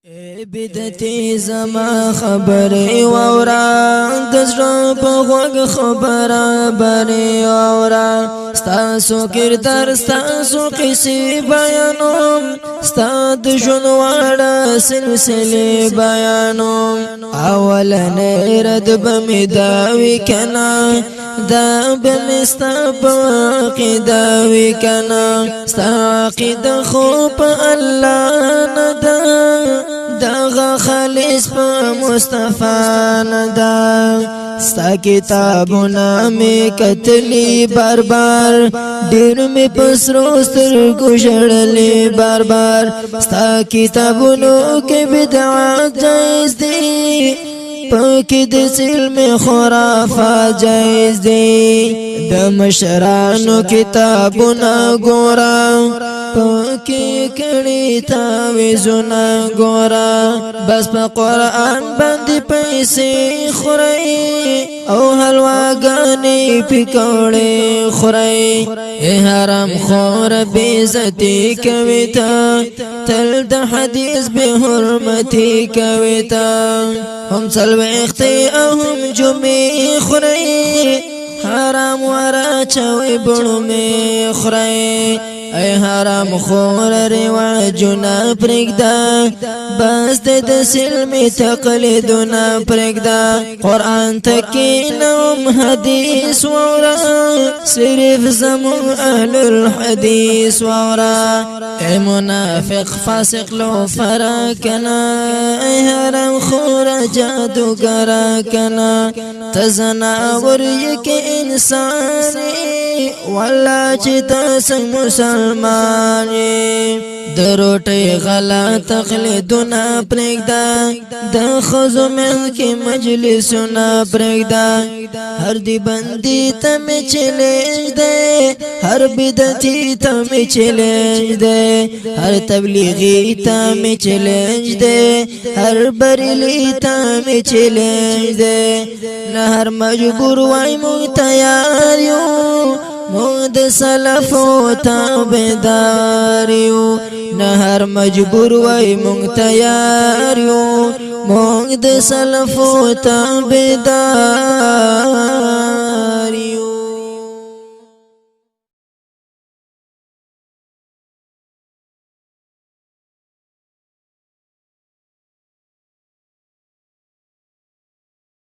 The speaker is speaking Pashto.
بدتي زما خبري واورا دزړه په غوږ خبره بني واورا ستاسو کردار ستاسو قصې بیانوم ستاد ژوند واړه سلسله بیانوم اولنې رد بمې داوي کنا دا بمستا باقیدا وی کنا ستا عقیده خو په الله ندا دغه خالص په مصطفی ندا ستا کتابونه می کتلی بار بار ډیر می پسرو سترګو ژړلې بار بار ستا کتابونو کې بدعت جایز دي پاکی د علم خرافات جایز دی د مشرانو کتابونه ګورا پاکی کړي تعویذونه ګورا بس په قران باندې پیسې خوري او حلواګانې پکوړې خوري حرام خور بے عزتی کوي تا تل د حدیث به حرمتي کوي تا هم سلوختی او هم جمعی خورئی حرام ورا چوی بڑو میں خورئی ای حرام خور رواجونا پرگدا بس د سلمی تقلیدونا پرگدا قرآن تکینم حدیث وورا صرف زمون اهل الحدیث وورا ای منافق فاسق لو فراکنا ای حرام خور جادوگرا کنا تزناور یک انسانی والله چې تاسو مسلمانی دروټي غلا تقلیدونه پرېږدا د خزو مل کې مجلسونه پرېږدا هر دی بندي ته می چیلنج ده هر بدعتي ته می چیلنج ده هر تبلیغي ته می چیلنج ده هر بریلی ته می چیلنج ده نه هر مجبور وای مو تیار یو مود سلف و تابداریو نهر مجبور وای مونږ تیار یو مونږ د سلف و تابدار